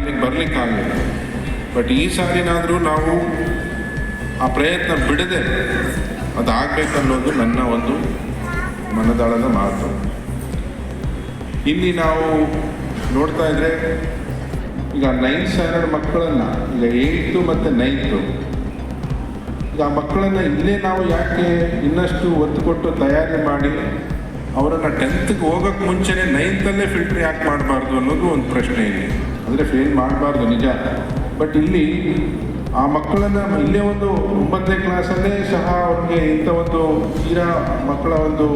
ಅಲ್ಲಿಗೆ ಬರಲಿಕ್ಕಾಗಲಿಲ್ಲ. ಬಟ್ ಈ ಸಾರಿನಾದರೂ ನಾವು ಆ ಪ್ರಯತ್ನ ಬಿಡದೆ ಅದಾಗಬೇಕನ್ನೋದು ನನ್ನ ಒಂದು ಮನದಾಳದ ಮಾತು. ಇಲ್ಲಿ ನಾವು ನೋಡ್ತಾ ಇದ್ರೆ ಈಗ 9th ಸ್ಟ್ಯಾಂಡರ್ಡ್ ಮಕ್ಕಳನ್ನು, ಈಗ 8th ಮತ್ತು 9th, ಈಗ ಆ ಮಕ್ಕಳನ್ನು ಇಲ್ಲೇ ನಾವು ಯಾಕೆ ಇನ್ನಷ್ಟು ಒತ್ತು ಕೊಟ್ಟು ತಯಾರಿ ಮಾಡಿ ಅವರನ್ನು 10th ಹೋಗೋಕ್ಕೆ ಮುಂಚೆನೇ 9th ಫಿಲ್ಟ್ರ್ ಯಾಕೆ ಮಾಡಬಾರ್ದು ಅನ್ನೋದು ಒಂದು ಪ್ರಶ್ನೆ ಇಲ್ಲಿ. ಅಂದರೆ ಫೇಲ್ ಮಾಡಬಾರ್ದು ನಿಜ, ಬಟ್ ಇಲ್ಲಿ ಆ ಮಕ್ಕಳನ್ನು ಇಲ್ಲೇ ಒಂದು 9ನೇ ಕ್ಲಾಸಲ್ಲೇ ಸಹ ಅವ್ರಿಗೆ ಇಂಥ ಒಂದು ತೀರಾ ಮಕ್ಕಳ ಒಂದು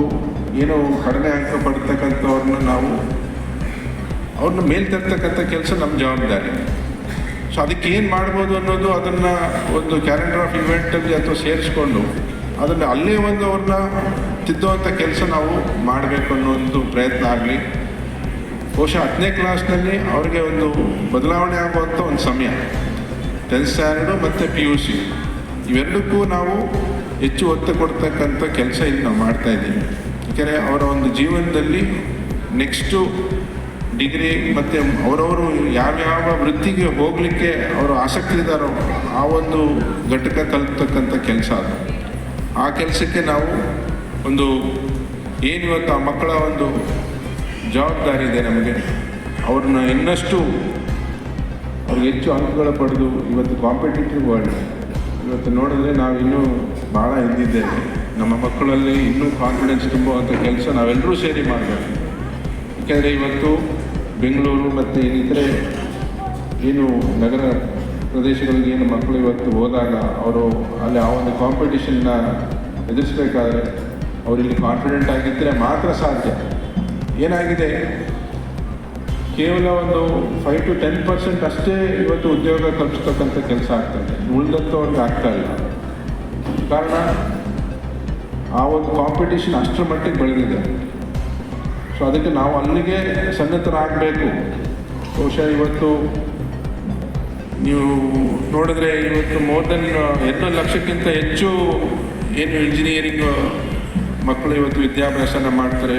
ಏನೋ ಕಡಿಮೆ ಅಂಕ ಪಡ್ತಕ್ಕಂಥವ್ರನ್ನ ನಾವು ಅವ್ರನ್ನ ಮೇಲೆ ತರ್ತಕ್ಕಂಥ ಕೆಲಸ ನಮ್ಮ ಜವಾಬ್ದಾರಿ. ಸೊ ಅದಕ್ಕೆ ಏನು ಮಾಡ್ಬೋದು ಅನ್ನೋದು ಅದನ್ನು ಒಂದು ಕ್ಯಾಲೆಂಡರ್ ಆಫ್ ಇವೆಂಟಲ್ಲಿ ಅಥವಾ ಸೇರಿಸ್ಕೊಂಡು ಅದನ್ನು ಅಲ್ಲೇ ಒಂದು ಅವ್ರನ್ನ ತಿದ್ದುವಂಥ ಕೆಲಸ ನಾವು ಮಾಡಬೇಕು ಅನ್ನೋ ಒಂದು ಪ್ರಯತ್ನ ಆಗಲಿ. ಬಹುಶಃ 10ನೇ ಕ್ಲಾಸ್ನಲ್ಲಿ ಅವ್ರಿಗೆ ಒಂದು ಬದಲಾವಣೆ ಆಗುವಂಥ ಒಂದು ಸಮಯ. 10th ಸ್ಟ್ಯಾಂಡರ್ಡು ಮತ್ತು PUC ಇವೆರಡಕ್ಕೂ ನಾವು ಹೆಚ್ಚು ಒತ್ತು ಕೊಡ್ತಕ್ಕಂಥ ಕೆಲಸ ಇಲ್ಲಿ ನಾವು ಮಾಡ್ತಾಯಿದ್ದೀವಿ. ಯಾಕೆಂದರೆ ಅವರ ಒಂದು ಜೀವನದಲ್ಲಿ ನೆಕ್ಸ್ಟು ಡಿಗ್ರಿ ಮತ್ತು ಅವರವರು ಯಾವ್ಯಾವ ವೃತ್ತಿಗೆ ಹೋಗಲಿಕ್ಕೆ ಅವರು ಆಸಕ್ತಿ ಇದ್ದಾರೋ ಆ ಒಂದು ಘಟಕ ತಲುಪ್ತಕ್ಕಂಥ ಕೆಲಸ ಅದು. ಆ ಕೆಲಸಕ್ಕೆ ನಾವು ಒಂದು ಏನಿವತ್ತು ಆ ಮಕ್ಕಳ ಒಂದು ಜವಾಬ್ದಾರಿ ಇದೆ ನಮಗೆ, ಅವ್ರನ್ನ ಇನ್ನಷ್ಟು ಅವ್ರಿಗೆ ಹೆಚ್ಚು ಅಂಕಗಳು ಪಡೆದು ಇವತ್ತು ಕಾಂಪಿಟೇಟಿವ್ ವರ್ಲ್ಡ್ ಇವತ್ತು ನೋಡಿದ್ರೆ ನಾವು ಇನ್ನೂ ಭಾಳ ಹಿಂದಿದ್ದೇವೆ. ನಮ್ಮ ಮಕ್ಕಳಲ್ಲಿ ಇನ್ನೂ ಕಾನ್ಫಿಡೆನ್ಸ್ ತುಂಬುವಂಥ ಕೆಲಸ ನಾವೆಲ್ಲರೂ ಸೇರಿ ಮಾಡಬೇಕು. ಯಾಕೆಂದರೆ ಇವತ್ತು ಬೆಂಗಳೂರು ಮತ್ತು ಇನ್ನಿತರೆ ಏನು ನಗರ ಪ್ರದೇಶಗಳಿಗೆ ಏನು ಮಕ್ಕಳು ಇವತ್ತು ಹೋದಾಗ ಅವರು ಅಲ್ಲಿ ಆ ಒಂದು ಕಾಂಪಿಟೇಷನ್ನ ಎದುರಿಸಬೇಕಾದ್ರೆ ಅವರಿಲ್ಲಿ ಕಾನ್ಫಿಡೆಂಟ್ ಆಗಿದ್ದರೆ ಮಾತ್ರ ಸಾಧ್ಯ. ಏನಾಗಿದೆ, ಕೇವಲ ಒಂದು 5 to 10% ಅಷ್ಟೇ ಇವತ್ತು ಉದ್ಯೋಗ ಕಲ್ಪಿಸ್ತಕ್ಕಂಥ ಕೆಲಸ ಆಗ್ತದೆ, ಉಳಿದಂಥವ್ರಿಗೆ ಆಗ್ತಾ ಇಲ್ಲ. ಕಾರಣ ಆ ಒಂದು ಕಾಂಪಿಟೇಷನ್ ಅಷ್ಟರ ಮಟ್ಟಿಗೆ ಬೆಳೆದಿದೆ. ಸೊ ಅದಕ್ಕೆ ನಾವು ಅಲ್ಲಿಗೆ ಸನ್ನದ್ಧರಾಗಬೇಕು. ಬಹುಶಃ ಇವತ್ತು ನೀವು ನೋಡಿದ್ರೆ ಇವತ್ತು ಮೋರ್ ದೆನ್ 2 ಲಕ್ಷಕ್ಕಿಂತ ಹೆಚ್ಚು ಏನು ಇಂಜಿನಿಯರಿಂಗ್ ಮಕ್ಕಳು ಇವತ್ತು ವಿದ್ಯಾಭ್ಯಾಸನ ಮಾಡ್ತಾರೆ.